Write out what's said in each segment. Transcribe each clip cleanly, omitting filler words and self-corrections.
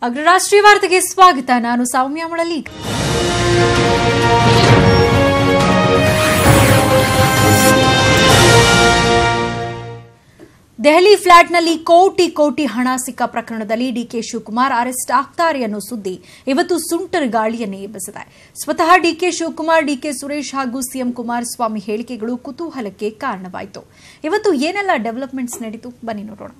ಅಗ್ರರಾಷ್ಟ್ರೀಯ ವಾರ್ತೆಗೆ ಸ್ವಾಗತ. ನಾನು ಸೌಮ್ಯ ಮುಳಲಿ. ದೆಹಲಿ ಫ್ಲಾಟ್ನಲ್ಲಿ ಕೋಟಿ ಕೋಟಿ ಹಣ ಸಿಕ್ಕ ಪ್ರಕರಣದಲ್ಲಿ ಡಿಕೆ ಶಿವಕುಮಾರ್ ಅರೆಸ್ಟ್ ಆಗ್ತಾರೆ ಅನ್ನೋ ಸುದ್ದಿ ಇವತ್ತು ಸುಂಟರ ಗಾಳಿಯನ್ನೇ ಎಬ್ಬಿಸಿದೆ. ಸ್ವತಃ ಡಿಕೆ ಶಿವಕುಮಾರ್, ಡಿಕೆ ಸುರೇಶ್ ಹಾಗೂ ಸಿಎಂ ಕುಮಾರಸ್ವಾಮಿ ಹೇಳಿಕೆಗಳು ಕುತೂಹಲಕ್ಕೆ ಕಾರಣವಾಯಿತು. ಇವತ್ತು ಏನೆಲ್ಲ ಡೆವಲಪ್ಮೆಂಟ್ಸ್ ನಡೀತು ಬನ್ನಿ ನೋಡೋಣ.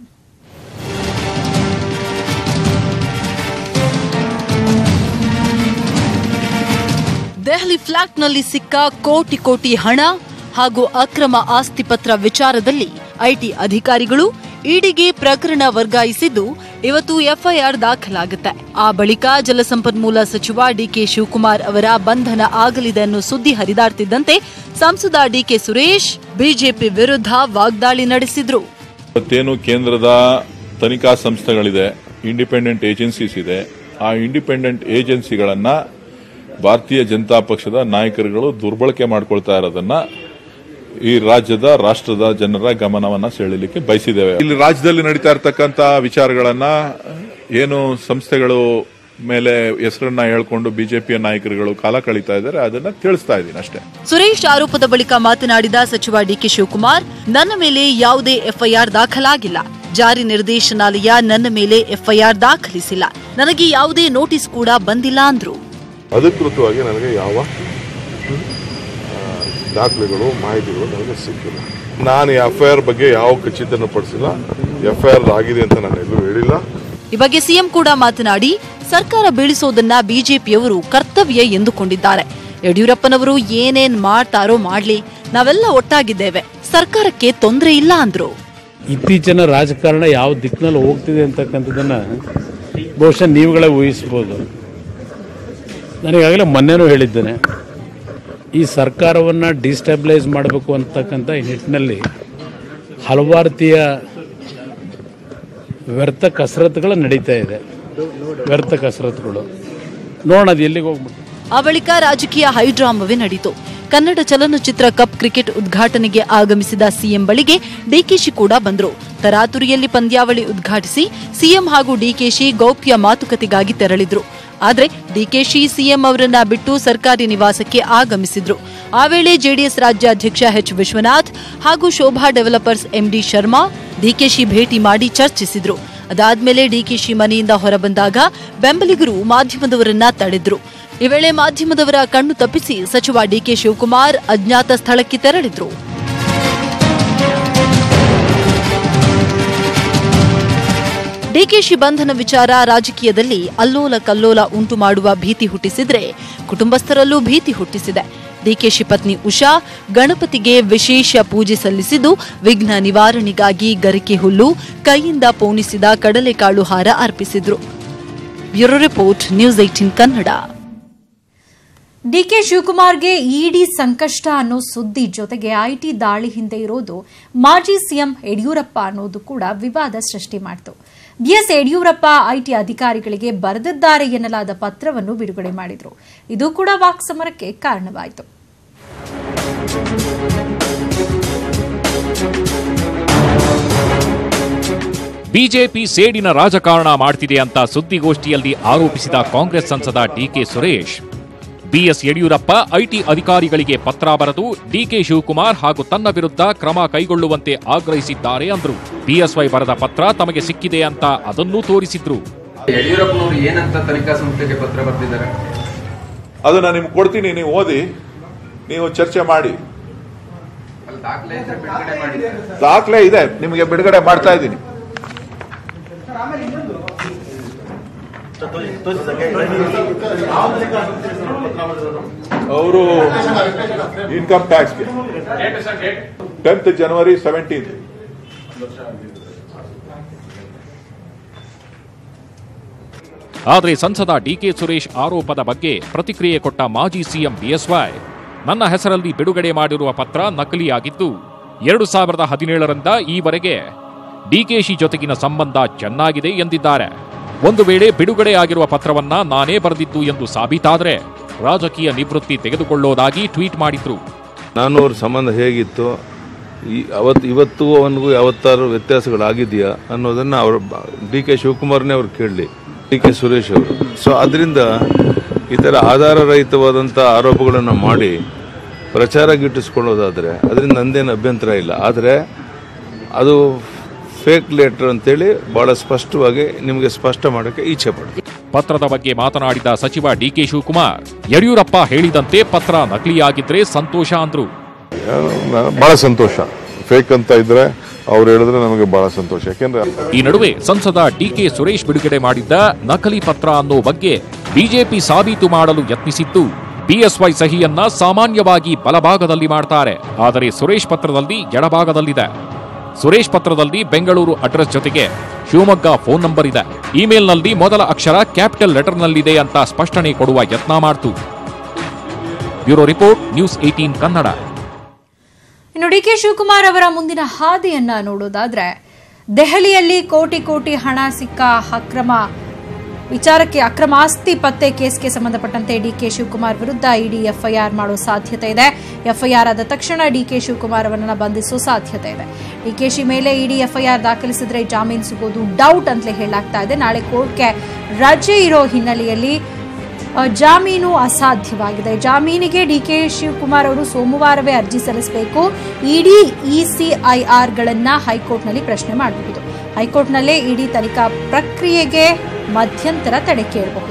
ದೆಹಲಿ ಫ್ಲಾಟ್ನಲ್ಲಿ ಸಿಕ್ಕ ಕೋಟಿ ಕೋಟಿ ಹಣ ಹಾಗೂ ಅಕ್ರಮ ಆಸ್ತಿ ಪತ್ರ ವಿಚಾರದಲ್ಲಿ ಐಟಿ ಅಧಿಕಾರಿಗಳು ಇಡಿಗೆ ಪ್ರಕರಣ ವರ್ಗಾಯಿಸಿದ್ದು ಇವತ್ತು ಎಫ್ಐಆರ್ ದಾಖಲಾಗುತ್ತೆ. ಆ ಬಳಿಕ ಜಲಸಂಪನ್ಮೂಲ ಸಚಿವ ಡಿಕೆ ಶಿವಕುಮಾರ್ ಅವರ ಬಂಧನ ಆಗಲಿದೆ ಅನ್ನೋ ಸುದ್ದಿ ಹರಿದಾಡ್ತಿದ್ದಂತೆ ಸಂಸದ ಡಿಕೆ ಸುರೇಶ್ ಬಿಜೆಪಿ ವಿರುದ್ಧ ವಾಗ್ದಾಳಿ ನಡೆಸಿದ್ರು. ಇವತ್ತೇನು ಕೇಂದ್ರದ ತನಿಖಾ ಸಂಸ್ಥೆಗಳಿದೆ, ಇಂಡಿಪೆಂಡೆಂಟ್ ಏಜೆನ್ಸೀಸ್ ಇದೆ, ಆ ಇಂಡಿಪೆಂಡೆಂಟ್ ಏಜೆನ್ಸಿಗಳನ್ನ ಭಾರತೀಯ ಜನತಾ ಪಕ್ಷದ ನಾಯಕರುಗಳು ದುರ್ಬಳಕೆ ಮಾಡಿಕೊಳ್ತಾ ಇರೋದನ್ನ ಈ ರಾಷ್ಟ್ರದ ಜನರ ಗಮನವನ್ನ ಸೆಳೆಯಲಿಕ್ಕೆ ಬಯಸಿದ್ದೇವೆ. ಇಲ್ಲಿ ರಾಜ್ಯದಲ್ಲಿ ನಡೀತಾ ಇರತಕ್ಕಂತ ವಿಚಾರಗಳನ್ನ ಏನು ಸಂಸ್ಥೆಗಳು ಮೇಲೆ ಹೆಸರನ್ನ ಹೇಳ್ಕೊಂಡು ಬಿಜೆಪಿಯ ನಾಯಕರುಗಳು ಕಾಲ ಕಳೀತಾ ಇದ್ದಾರೆ, ಅದನ್ನ ತಿಳಿಸ್ತಾ ಇದ್ದೀನಿ ಅಷ್ಟೇ. ಸುರೇಶ್ ಆರೋಪದ ಬಳಿಕ ಮಾತನಾಡಿದ ಸಚಿವ ಡಿಕೆ ಶಿವಕುಮಾರ್, ನನ್ನ ಮೇಲೆ ಯಾವುದೇ ಎಫ್ಐಆರ್ ದಾಖಲಾಗಿಲ್ಲ. ಜಾರಿ ನಿರ್ದೇಶನಾಲಯ ನನ್ನ ಮೇಲೆ ಎಫ್ಐಆರ್ ದಾಖಲಿಸಿಲ್ಲ. ನನಗೆ ಯಾವುದೇ ನೋಟಿಸ್ ಕೂಡ ಬಂದಿಲ್ಲ ಅಂದ್ರು. ಅಧಿಕೃತವಾಗಿ ನನಗೆ ಯಾವ ದಾಖಲೆಗಳು ಮಾಹಿತಿಗಳು ನನಗೆ ಸಿಕ್ಕಿಲ್ಲ. ನಾನು ಎಫ್ಐಆರ್ ಬಗ್ಗೆ ಯಾವ ಖಚಿತನ ಪಡಿಸಿಲ್ಲ. ಎಫ್ಐಆರ್ ಆಗಿದೆ ಅಂತ ನಾನು ಎಲ್ಲೂ ಹೇಳಿಲ್ಲ. ಈ ಬಗ್ಗೆ ಸಿಎಂ ಕೂಡ ಮಾತನಾಡಿ, ಸರ್ಕಾರ ಬೀಳಿಸೋದನ್ನ ಬಿಜೆಪಿಯವರು ಕರ್ತವ್ಯ ಎಂದುಕೊಂಡಿದ್ದಾರೆ. ಯಡಿಯೂರಪ್ಪನವರು ಏನೇನ್ ಮಾಡ್ತಾರೋ ಮಾಡ್ಲಿ, ನಾವೆಲ್ಲ ಒಟ್ಟಾಗಿದ್ದೇವೆ, ಸರ್ಕಾರಕ್ಕೆ ತೊಂದರೆ ಇಲ್ಲ ಅಂದ್ರು. ಇತ್ತೀಚಿನ ರಾಜಕಾರಣ ಯಾವ ದಿಕ್ಕಿನಲ್ಲಿ ಹೋಗ್ತಿದೆ ಅಂತಕ್ಕಂಥದ್ದನ್ನ ಬಹುಶಃ ನೀವುಗಳೇ ಊಹಿಸಬಹುದು. ನನಗಾಗಲೇ ಮೊನ್ನೆನೂ ಹೇಳಿದ್ದೇನೆ, ಈ ಸರ್ಕಾರವನ್ನು ಡಿಸ್ಟೆಬಿಲೈಸ್ ಮಾಡಬೇಕು ಅಂತಕ್ಕಂಥ ನಿಟ್ಟಿನಲ್ಲಿ ಹಲವಾರು ರೀತಿಯ ವ್ಯರ್ಥ ಕಸರತ್ತುಗಳು ನಡೀತಾ ಇದೆ. ವ್ಯರ್ಥ ಕಸರತ್ತುಗಳು ನೋಡೋಣ ಅದು ಎಲ್ಲಿಗೆ ಹೋಗ್ಬಿಟ್ಟು. ಆ ಬಳಿಕ ರಾಜಕೀಯ ಹೈಡ್ರಾಮವೇ ನಡೀತು. ಕನ್ನಡ ಚಲನಚಿತ್ರ ಕಪ್ ಕ್ರಿಕೆಟ್ ಉದ್ಘಾಟನೆಗೆ ಆಗಮಿಸಿದ ಸಿಎಂ ಬಳಿಗೆ ಡಿಕೆಶಿ ಕೂಡ ಬಂದ್ರು. ತರಾತುರಿಯಲ್ಲಿ ಪಂದ್ಯಾವಳಿ ಉದ್ಘಾಟಿಸಿ ಸಿಎಂ ಹಾಗೂ ಡಿಕೆಶಿ ಗೌಪ್ಯ ಮಾತುಕತೆಗಾಗಿ ತೆರಳಿದ್ರು. ಆದರೆ ಡಿಕೆಶಿ ಸಿಎಂ ಅವರನ್ನ ಬಿಟ್ಟು ಸರ್ಕಾರಿ ನಿವಾಸಕ್ಕೆ ಆಗಮಿಸಿದ್ರು. ಆ ವೇಳೆ ಜೆಡಿಎಸ್ ರಾಜ್ಯಾಧ್ಯಕ್ಷ ಎಚ್ ವಿಶ್ವನಾಥ್ ಹಾಗೂ ಶೋಭಾ ಡೆವಲಪರ್ಸ್ ಎಂಡಿ ಶರ್ಮಾ ಡಿಕೆಶಿ ಭೇಟಿ ಮಾಡಿ ಚರ್ಚಿಸಿದ್ರು. ಅದಾದ್ಮೇಲೆ ಡಿಕೆಶಿ ಮನೆಯಿಂದ ಹೊರಬಂದಾಗ ಬೆಂಬಲಿಗರು ಮಾಧ್ಯಮದವರನ್ನ ತಡೆದ್ರು. ಈ ವೇಳೆ ಮಾಧ್ಯಮದವರ ಕಣ್ಣು ತಪ್ಪಿಸಿ ಸಚಿವ ಡಿಕೆ ಶಿವಕುಮಾರ್ ಅಜ್ಞಾತ ಸ್ಥಳಕ್ಕೆ ತೆರಳಿದ್ರು. ಡಿಕೆಶಿ ಬಂಧನ ವಿಚಾರ ರಾಜಕೀಯದಲ್ಲಿ ಅಲ್ಲೋಲ ಕಲ್ಲೋಲ ಉಂಟು ಮಾಡುವ ಭೀತಿ ಹುಟ್ಟಿಸಿದ್ರೆ ಕುಟುಂಬಸ್ಥರಲ್ಲೂ ಭೀತಿ ಹುಟ್ಟಿಸಿದೆ. ಡಿಕೆಶಿ ಪತ್ನಿ ಉಷಾ ಗಣಪತಿಗೆ ವಿಶೇಷ ಪೂಜೆ ಸಲ್ಲಿಸಿದ್ದು ವಿಘ್ನ ನಿವಾರಣೆಗಾಗಿ ಗರಿಕೆ ಹುಲ್ಲು, ಕೈಯಿಂದ ಪೋಣಿಸಿದ ಕಡಲೆಕಾಳು ಹಾರ ಅರ್ಪಿಸಿದ್ರು. Bureau report, news 18 Kannada. D K ಶಿವಕುಮಾರ್ಗೆ ಇಡಿ ಸಂಕಷ್ಟ ಅನ್ನೋ ಸುದ್ದಿ ಜೊತೆಗೆ ಐಟಿ ದಾಳಿ ಹಿಂದೆ ಇರೋದು ಮಾಜಿ ಸಿಎಂ ಯಡಿಯೂರಪ್ಪ ಅನ್ನೋದು ಕೂಡ ವಿವಾದ ಸೃಷ್ಟಿ ಮಾಡಿತು. ಬಿಎಸ್ ಯಡಿಯೂರಪ್ಪ ಐಟಿ ಅಧಿಕಾರಿಗಳಿಗೆ ಬರೆದಿದ್ದಾರೆ ಎನ್ನಲಾದ ಪತ್ರವನ್ನು ಬಿಡುಗಡೆ ಮಾಡಿದ್ರು. ಇದು ಕೂಡ ವಾಕ್ಸಮರಕ್ಕೆ ಕಾರಣವಾಯಿತು. ಬಿಜೆಪಿ ಸೇಡಿನ ರಾಜಕಾರಣ ಮಾಡ್ತಿದೆ ಅಂತ ಸುದ್ದಿಗೋಷ್ಠಿಯಲ್ಲಿ ಆರೋಪಿಸಿದ ಕಾಂಗ್ರೆಸ್ ಸಂಸದ DK Suresh, BS Yediyurappa IT ಅಧಿಕಾರಿಗಳಿಗೆ ಪತ್ರ ಬರೆದು ಡಿಕೆ ಶಿವಕುಮಾರ್ ಹಾಗೂ ತನ್ನ ವಿರುದ್ಧ ಕ್ರಮ ಕೈಗೊಳ್ಳುವಂತೆ ಆಗ್ರಹಿಸಿದ್ದಾರೆ ಅಂದ್ರು. ಬಿಎಸ್ವೈ ಬರೆದ ಪತ್ರ ತಮಗೆ ಸಿಕ್ಕಿದೆ ಅಂತ ಅದನ್ನೂ ತೋರಿಸಿದ್ರು. ಯಡಿಯೂರಪ್ಪನವರು ಏನಂತ ತನಿಖಾ ಸಂಸ್ಥೆಗೆ ಪತ್ರ ಬರೆದಿದ್ದಾರೆ ಅದು ನಾನು ನಿಮ್ಗೆ ಕೊಡ್ತೀನಿ, ನೀವು ಓದಿ, ನೀವು ಚರ್ಚೆ ಮಾಡಿ. ದಾಖಲೆ ಇದೆ, ನಿಮಗೆ ಬಿಡುಗಡೆ ಮಾಡ್ತಾ ಇದ್ದೀನಿ. ಅವರು ಇನ್ಕಮ್ ಟ್ಯಾಕ್ಸ್ಗೆ 10th ಜನವರಿ 17th. ಆದರೆ ಸಂಸದ ಡಿಕೆ ಸುರೇಶ್ ಆರೋಪದ ಬಗ್ಗೆ ಪ್ರತಿಕ್ರಿಯೆ ಕೊಟ್ಟ ಮಾಜಿ ಸಿಎಂ ಬಿಎಸ್ವೈ, ನನ್ನ ಹೆಸರಲ್ಲಿ ಬಿಡುಗಡೆ ಮಾಡಿರುವ ಪತ್ರ ನಕಲಿಯಾಗಿದ್ದು 2017ರಿಂದ ಈವರೆಗೆ ಡಿಕೆಶಿ ಜೊತೆಗಿನ ಸಂಬಂಧ ಚೆನ್ನಾಗಿದೆ ಎಂದಿದ್ದಾರೆ. ಒಂದು ವೇಳೆ ಬಿಡುಗಡೆಯಾಗಿರುವ ಪತ್ರವನ್ನ ನಾನೇ ಬರೆದಿದ್ದು ಎಂದು ಸಾಬೀತಾದರೆ ರಾಜಕೀಯ ನಿವೃತ್ತಿ ತೆಗೆದುಕೊಳ್ಳೋದಾಗಿ ಟ್ವೀಟ್ ಮಾಡಿದ್ರು. ನಾನು ಅವ್ರ ಸಂಬಂಧ ಹೇಗಿತ್ತು, ಇವತ್ತು ಅವನಿಗೂ ಯಾವತ್ತಾರು ವ್ಯತ್ಯಾಸಗಳಾಗಿದೆಯಾ ಅನ್ನೋದನ್ನು ಅವರು ಡಿ ಕೆ ಶಿವಕುಮಾರ್ನೇ ಅವ್ರು ಕೇಳಲಿ. ಡಿ.ಕೆ. ಸುರೇಶ್ ಅವರು. ಸೊ ಅದರಿಂದ ಈ ಥರ ಆಧಾರರಹಿತವಾದಂಥ ಆರೋಪಗಳನ್ನು ಮಾಡಿ ಪ್ರಚಾರ ಗಿಟ್ಟಿಸ್ಕೊಳ್ಳೋದಾದರೆ ಅದರಿಂದ ನಂದೇನು ಅಭ್ಯಂತರ ಇಲ್ಲ. ಆದರೆ ಅದು ಫೇಕ್ ಲೆಟರ್ ಅಂತೇಳಿ ಬಹಳ ಸ್ಪಷ್ಟವಾಗಿ ನಿಮಗೆ ಸ್ಪಷ್ಟ ಮಾಡೋಕ್ಕೆ ಇಚ್ಛೆ ಪಡ್ತೀನಿ. ಪತ್ರದ ಬಗ್ಗೆ ಮಾತನಾಡಿದ ಸಚಿವ ಡಿ.ಕೆ. ಶಿವಕುಮಾರ್, ಯಡಿಯೂರಪ್ಪ ಹೇಳಿದಂತೆ ಪತ್ರ ನಕಲಿಯಾಗಿದ್ರೆ ಸಂತೋಷ ಅಂದ್ರು. ಬಹಳ ಸಂತೋಷ. ಫೇಕ್ ಅಂತ ಇದ್ರೆ ಅವ್ರು ಹೇಳಿದ್ರೆ ನಮಗೆ ಬಹಳ ಸಂತೋಷ. ಯಾಕೆಂದ್ರೆ ಈ ನಡುವೆ ಸಂಸದ ಡಿ.ಕೆ. ಸುರೇಶ್ ಬಿಡುಗಡೆ ಮಾಡಿದ್ದ ನಕಲಿ ಪತ್ರ ಅನ್ನೋ ಬಗ್ಗೆ ಬಿಜೆಪಿ ಸಾಬೀತು ಮಾಡಲು ಯತ್ನಿಸಿದ್ದು, ಬಿಎಸ್ವೈ ಸಹಿಯನ್ನ ಸಾಮಾನ್ಯವಾಗಿ ಬಲಭಾಗದಲ್ಲಿ ಮಾಡ್ತಾರೆ, ಆದರೆ ಸುರೇಶ್ ಪತ್ರದಲ್ಲಿ ಎಡಭಾಗದಲ್ಲಿದೆ. ಸುರೇಶ್ ಪತ್ರದಲ್ಲಿ ಬೆಂಗಳೂರು ಅಡ್ರೆಸ್ ಜೊತೆಗೆ ಶಿವಮೊಗ್ಗ ಫೋನ್ ನಂಬರ್ ಇದೆ. ಇಮೇಲ್ನಲ್ಲಿ ಮೊದಲ ಅಕ್ಷರ ಕ್ಯಾಪಿಟಲ್ ಲೆಟರ್ನಲ್ಲಿದೆ ಅಂತ ಸ್ಪಷ್ಟನೆ ಕೊಡುವ ಯತ್ನ ಮಾಡ್ತು. Bureau report, news 18 Kannada. ಇನ್ನು ಡಿ.ಕೆ. ಶಿವಕುಮಾರ್ ಅವರ ಮುಂದಿನ ಹಾದಿಯನ್ನ ನೋಡೋದಾದ್ರೆ, ದೆಹಲಿಯಲ್ಲಿ ಕೋಟಿ ಕೋಟಿ ಹಣ ಸಿಕ್ಕ ಅಕ್ರಮ ಆಸ್ತಿ ಪತ್ತೆ ಕೇಸ್ಗೆ ಸಂಬಂಧಪಟ್ಟಂತೆ ಡಿ.ಕೆ. ಶಿವಕುಮಾರ್ ವಿರುದ್ಧ ಇಡಿ ಎಫ್ಐಆರ್ ಮಾಡೋ ಸಾಧ್ಯತೆ ಇದೆ. ಎಫ್ಐಆರ್ ಆದ ತಕ್ಷಣ ಡಿ.ಕೆ. ಶಿವಕುಮಾರ್ ಅವರನ್ನ ಬಂಧಿಸೋ ಸಾಧ್ಯತೆ ಇದೆ. ಡಿಕೆಶಿ ಮೇಲೆ ಇಡಿ ಎಫ್ಐಆರ್ ದಾಖಲಿಸಿದ್ರೆ ಜಾಮೀನು ಸಿಗೋದು ಡೌಟ್ ಅಂತಲೇ ಹೇಳಲಾಗ್ತಾ ಇದೆ. ನಾಳೆ ಕೋರ್ಟ್ಗೆ ರಜೆ ಇರೋ ಹಿನ್ನೆಲೆಯಲ್ಲಿ ಜಾಮೀನು ಅಸಾಧ್ಯವಾಗಿದೆ. ಜಾಮೀನಿಗೆ ಡಿ.ಕೆ. ಶಿವಕುಮಾರ್ ಅವರು ಸೋಮವಾರವೇ ಅರ್ಜಿ ಸಲ್ಲಿಸಬೇಕು. ಇಡಿ ಇಸಿಐಆರ್ಗಳನ್ನ ಹೈಕೋರ್ಟ್ನಲ್ಲಿ ಪ್ರಶ್ನೆ ಮಾಡಬಹುದು. ಹೈಕೋರ್ಟ್ನಲ್ಲೇ ಇಡಿ ತನಿಖಾ ಪ್ರಕ್ರಿಯೆಗೆ ಮಧ್ಯಂತರ ತಡೆ ಕೇಳಬಹುದು.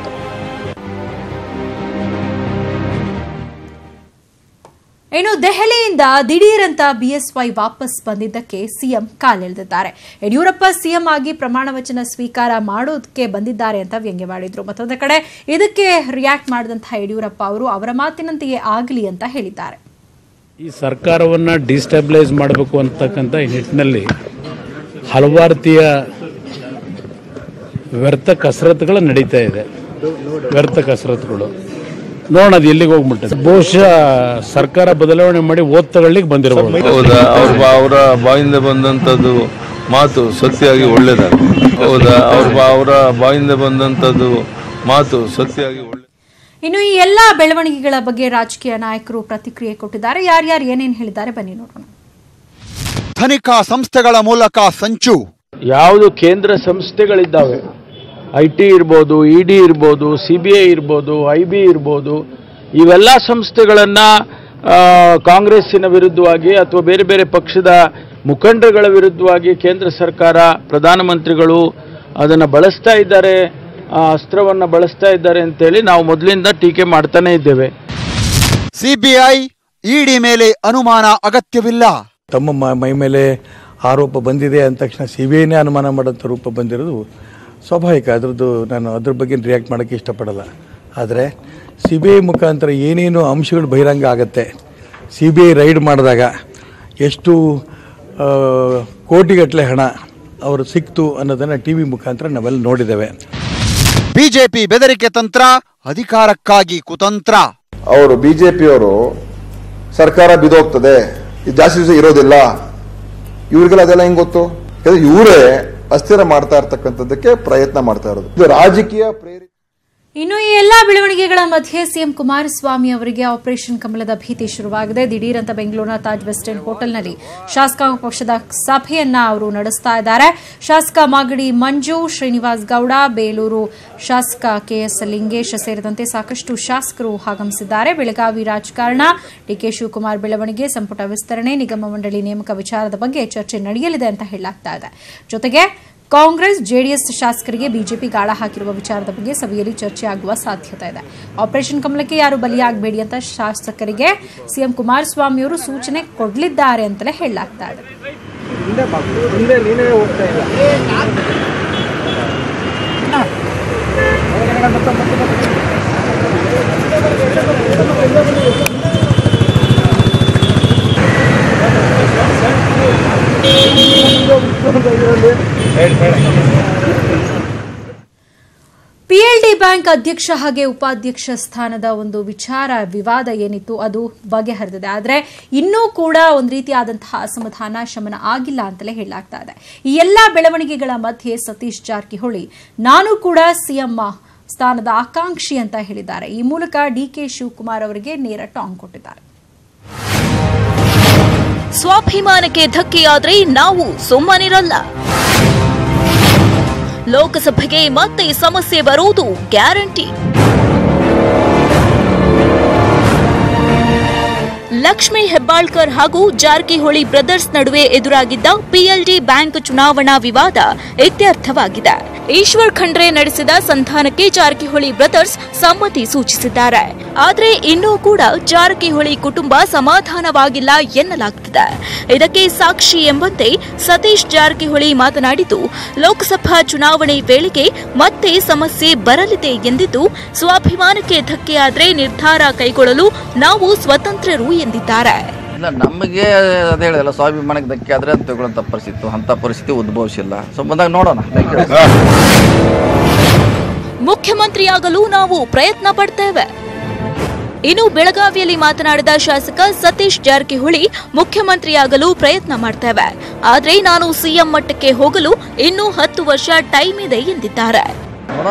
ಇನ್ನು ದೆಹಲಿಯಿಂದ ದಿಢೀರಂತ ಬಿಎಸ್ವೈ ವಾಪಸ್ ಬಂದಿದ್ದಕ್ಕೆ ಸಿಎಂ ಕಾಲೆಳೆದಿದ್ದಾರೆ. ಯಡಿಯೂರಪ್ಪ ಸಿಎಂ ಆಗಿ ಪ್ರಮಾಣ ವಚನ ಸ್ವೀಕಾರ ಮಾಡೋದಕ್ಕೆ ಬಂದಿದ್ದಾರೆ ಅಂತ ವ್ಯಂಗ್ಯವಾಡಿದ್ರು. ಮತ್ತೊಂದು ಕಡೆ ಇದಕ್ಕೆ ರಿಯಾಕ್ಟ್ ಮಾಡಿದಂತಹ ಯಡಿಯೂರಪ್ಪ ಅವರು ಅವರ ಮಾತಿನಂತೆಯೇ ಆಗಲಿ ಅಂತ ಹೇಳಿದ್ದಾರೆ. ಈ ಸರ್ಕಾರವನ್ನು ಡಿಸ್ಟೆಬಿಲೈಸ್ ಮಾಡಬೇಕು ಅಂತಕ್ಕಂಥ ನಿಟ್ಟಿನಲ್ಲಿ ಹಲವಾರು ರೀತಿಯ ವ್ಯರ್ಥ ಕಸರತ್ತುಗಳು ನಡೀತಾ ಇದೆ. ನೋಡೋಣ ಅದು ಎಲ್ಲಿಗೆ ಹೋಗ್ಬಿಟ್ಟೆ. ಬಹುಶಃ ಸರ್ಕಾರ ಬದಲಾವಣೆ ಮಾಡಿ ಓದ್ ತಗೊಳ್ಳಿಕ್ಕೆ ಬಂದಿರಬಹುದು. ಹೌದಾ, ಅವರ ಬಾಯಿಂದ ಬಂದಂಥದ್ದು ಮಾತು ಸತ್ಯಾಗಿ ಒಳ್ಳೇದಾಗ. ಹೌದಾ, ಅವರ ಬಾಯಿಂದ ಬಂದಂಥದ್ದು ಮಾತು ಸತ್ಯಾಗಿ ಒಳ್ಳೆ. ಇನ್ನು ಈ ಎಲ್ಲಾ ಬೆಳವಣಿಗೆಗಳ ಬಗ್ಗೆ ರಾಜಕೀಯ ನಾಯಕರು ಪ್ರತಿಕ್ರಿಯೆ ಕೊಟ್ಟಿದ್ದಾರೆ. ಯಾರ್ಯಾರು ಏನೇನು ಹೇಳಿದ್ದಾರೆ ಬನ್ನಿ ನೋಡೋಣ. ತನಿಖಾ ಸಂಸ್ಥೆಗಳ ಮೂಲಕ ಸಂಚು. ಯಾವುದು ಕೇಂದ್ರ ಸಂಸ್ಥೆಗಳಿದ್ದಾವೆ, ಐಟಿ ಇರ್ಬೋದು, ಇಡಿ ಇರ್ಬೋದು, ಸಿಬಿಐ ಇರ್ಬೋದು, ಐಬಿ ಇರ್ಬೋದು, ಇವೆಲ್ಲ ಸಂಸ್ಥೆಗಳನ್ನು ಕಾಂಗ್ರೆಸ್ಸಿನ ವಿರುದ್ಧವಾಗಿ ಅಥವಾ ಬೇರೆ ಬೇರೆ ಪಕ್ಷದ ಮುಖಂಡರುಗಳ ವಿರುದ್ಧವಾಗಿ ಕೇಂದ್ರ ಸರ್ಕಾರ, ಪ್ರಧಾನಮಂತ್ರಿಗಳು ಅದನ್ನು ಬಳಸ್ತಾ ಇದ್ದಾರೆ, ಅಸ್ತ್ರವನ್ನು ಬಳಸ್ತಾ ಇದ್ದಾರೆ ಅಂತೇಳಿ ನಾವು ಮೊದಲಿಂದ ಟೀಕೆ ಮಾಡ್ತಾನೆ ಇದ್ದೇವೆ. ಸಿಬಿಐ ಇಡಿ ಮೇಲೆ ಅನುಮಾನ ಅಗತ್ಯವಿಲ್ಲ. ತಮ್ಮ ಮೈ ಮೇಲೆ ಆರೋಪ ಬಂದಿದೆ ಅಂದ ತಕ್ಷಣ ಸಿಬಿಐನೇ ಅನುಮಾನ ಮಾಡೋಂಥ ರೂಪ ಬಂದಿರೋದು ಸ್ವಾಭಾವಿಕ. ನಾನು ಅದ್ರ ಬಗ್ಗೆ ರಿಯಾಕ್ಟ್ ಮಾಡೋಕ್ಕೆ ಇಷ್ಟಪಡಲ್ಲ. ಆದರೆ ಸಿಬಿಐ ಮುಖಾಂತರ ಏನೇನು ಅಂಶಗಳು ಬಹಿರಂಗ ಆಗುತ್ತೆ, ಸಿಬಿಐ ರೈಡ್ ಮಾಡಿದಾಗ ಎಷ್ಟು ಕೋಟಿಗಟ್ಟಲೆ ಹಣ ಅವರು ಸಿಕ್ತು ಅನ್ನೋದನ್ನು ಟಿವಿ ಮುಖಾಂತರ ನಾವೆಲ್ಲ ನೋಡಿದ್ದೇವೆ. ಬಿಜೆಪಿ ಬೆದರಿಕೆ ತಂತ್ರ, ಅಧಿಕಾರಕ್ಕಾಗಿ ಕುತಂತ್ರ. ಅವರು ಬಿಜೆಪಿಯವರು ಸರ್ಕಾರ ಬಿದೋಗ್ತದೆ, ಜಾಸ್ತಿ ದಿವಸ ಇರೋದಿಲ್ಲ, ಇವ್ರಿಗೆಲ್ಲ ಅದೆಲ್ಲ ಹೆಂಗ್ ಗೊತ್ತು? ಇವರೇ ಅಸ್ಥಿರ ಮಾಡ್ತಾ ಇರ್ತಕ್ಕಂಥದ್ದಕ್ಕೆ ಪ್ರಯತ್ನ ಮಾಡ್ತಾ ಇರೋದು. ಇದು ರಾಜಕೀಯ ಪ್ರೇರಿತ. ಇನ್ನು ಈ ಎಲ್ಲಾ ಬೆಳವಣಿಗೆಗಳ ಮಧ್ಯೆ ಸಿಎಂ ಕುಮಾರಸ್ವಾಮಿ ಅವರಿಗೆ ಆಪರೇಷನ್ ಕಮಲದ ಭೀತಿ ಶುರುವಾಗಿದೆ. ದಿಢೀರಂತ ಬೆಂಗಳೂರಿನ ತಾಜ್ ವೆಸ್ಟ್ ಎಂಡ್ ಹೋಟೆಲ್ನಲ್ಲಿ ಶಾಸಕಾಂಗ ಪಕ್ಷದ ಸಭೆಯನ್ನ ಅವರು ನಡೆಸ್ತಾ ಇದ್ದಾರೆ. ಶಾಸಕ ಮಾಗಡಿ ಮಂಜು, ಶ್ರೀನಿವಾಸ್ ಗೌಡ, ಬೇಲೂರು ಶಾಸಕ ಕೆಎಸ್ ಲಿಂಗೇಶ್ ಸೇರಿದಂತೆ ಸಾಕಷ್ಟು ಶಾಸಕರು ಆಗಮಿಸಿದ್ದಾರೆ. ಬೆಳಗಾವಿ ರಾಜಕಾರಣ, ಡಿಕೆ ಶಿವಕುಮಾರ್ ಬೆಳವಣಿಗೆ, ಸಂಪುಟ ವಿಸ್ತರಣೆ, ನಿಗಮ ಮಂಡಳಿ ನೇಮಕ ವಿಚಾರದ ಬಗ್ಗೆ ಚರ್ಚೆ ನಡೆಯಲಿದೆ ಅಂತ ಹೇಳಲಾಗ್ತಾ ಇದೆ. ಜೊತೆಗೆ ಕಾಂಗ್ರೆಸ್ ಜೆಡಿಎಸ್ ಶಾಸಕರಿಗೆ ಬಿಜೆಪಿ ಗಾಳ ಹಾಕಿರುವ ವಿಚಾರದ ಬಗ್ಗೆ ಸಭೆಯಲ್ಲಿ ಚರ್ಚೆ ಆಗುವ ಸಾಧ್ಯತೆ ಇದೆ. ಆಪರೇಷನ್ ಕಮಲಕ್ಕೆ ಯಾರು ಬಲಿಯಾಗಬೇಡಿ ಅಂತ ಶಾಸಕರಿಗೆ ಸಿಎಂ ಕುಮಾರಸ್ವಾಮಿ ಅವರು ಸೂಚನೆ ಕೊಡಲಿದ್ದಾರೆ ಅಂತಲೇ ಹೇಳಲಾಗ್ತಾ ಇದೆ. ಪಿಎಲ್ಡಿ ಬ್ಯಾಂಕ್ ಅಧ್ಯಕ್ಷ ಹಾಗೆ ಉಪಾಧ್ಯಕ್ಷ ಸ್ಥಾನದ ಒಂದು ವಿವಾದ ಏನಿತ್ತು ಅದು ಬಗೆಹರಿದಿದೆ. ಆದರೆ ಇನ್ನೂ ಕೂಡ ಒಂದು ರೀತಿಯಾದಂತಹ ಅಸಮಾಧಾನ ಶಮನ ಆಗಿಲ್ಲ ಅಂತಲೇ ಹೇಳಲಾಗ್ತಾ ಇದೆ. ಈ ಎಲ್ಲಾ ಬೆಳವಣಿಗೆಗಳ ಮಧ್ಯೆ ಸತೀಶ್ ಜಾರಕಿಹೊಳಿ ನಾನು ಕೂಡ ಸಿಎಂ ಸ್ಥಾನದ ಆಕಾಂಕ್ಷಿ ಅಂತ ಹೇಳಿದ್ದಾರೆ. ಈ ಮೂಲಕ ಡಿಕೆ ಶಿವಕುಮಾರ್ ಅವರಿಗೆ ನೇರ ಟಾಂಗ್ ಕೊಟ್ಟಿದ್ದಾರೆ. ಸ್ವಾಭಿಮಾನಕ್ಕೆ ಧಕ್ಕೆಯಾದ್ರೆ ನಾವು ಸುಮ್ಮನಿರಲ್ಲ. ಲೋಕಸಭೆಗೆ ಮತ್ತೆ ಸಮಸ್ಯೆ ಬರುವುದು ಗ್ಯಾರಂಟಿ. ಲಕ್ಷ್ಮೀ ಹೆಬ್ಬಾಳ್ಕರ್ ಹಾಗೂ ಜಾರಕಿಹೊಳಿ ಬ್ರದರ್ಸ್ ನಡುವೆ ಎದುರಾಗಿದ್ದ ಪಿಎಲ್ಡಿ ಬ್ಯಾಂಕ್ ಚುನಾವಣಾ ವಿವಾದ ಇತ್ಯರ್ಥವಾಗಿದೆ. ಈಶ್ವರ್ ಖಂಡ್ರೆ ನಡೆಸಿದ ಸಂಧಾನಕ್ಕೆ ಜಾರಕಿಹೊಳಿ ಬ್ರದರ್ಸ್ ಸಮ್ಮತಿ ಸೂಚಿಸಿದ್ದಾರೆ. ಆದರೆ ಇನ್ನೂ ಕೂಡ ಜಾರಕಿಹೊಳಿ ಕುಟುಂಬ ಸಮಾಧಾನವಾಗಿಲ್ಲ ಎನ್ನಲಾಗುತ್ತಿದೆ. ಇದಕ್ಕೆ ಸಾಕ್ಷಿ ಎಂಬಂತೆ ಸತೀಶ್ ಜಾರಕಿಹೊಳಿ ಮಾತನಾಡಿದ್ದು, ಲೋಕಸಭಾ ಚುನಾವಣೆ ವೇಳೆಗೆ ಮತ್ತೆ ಸಮಸ್ಯೆ ಬರಲಿದೆ ಎಂದಿದ್ದು, ಸ್ವಾಭಿಮಾನಕ್ಕೆ ಧಕ್ಕೆಯಾದರೆ ನಿರ್ಧಾರ ಕೈಗೊಳ್ಳಲು ನಾವು ಸ್ವತಂತ್ರರು ಎಂದಿದ್ದಾರೆ. ನಮಗೆ ಅದೇ ಹೇಳಿದಲ್ಲ, ಸ್ವಾಭಿಮಾನಕ್ಕೆ ಧಕ್ಕೆ ಆದ್ರೆ ಅಂತ ತಗೊಳ್ಳೋಂಥ ಪರಿಸ್ಥಿತಿ, ಅಂತ ಪರಿಸ್ಥಿತಿ ಉದ್ಭವಿಸಿಲ್ಲ. ಸೊ ಬಂದಾಗ ನೋಡೋಣ. ಮುಖ್ಯಮಂತ್ರಿಯಾಗಲು ನಾವು ಪ್ರಯತ್ನ ಪಡ್ತೇವೆ. ಇನ್ನು ಬೆಳಗಾವಿಯಲ್ಲಿ ಮಾತನಾಡಿದ ಶಾಸಕ ಸತೀಶ್ ಜಾರಕಿಹೊಳಿ, ಮುಖ್ಯಮಂತ್ರಿಯಾಗಲು ಪ್ರಯತ್ನ ಮಾಡ್ತೇವೆ, ಆದ್ರೆ ನಾನು ಸಿಎಂ ಮಟ್ಟಕ್ಕೆ ಹೋಗಲು ಇನ್ನೂ 10 ವರ್ಷ ಟೈಮ್ ಇದೆ ಎಂದಿದ್ದಾರೆ.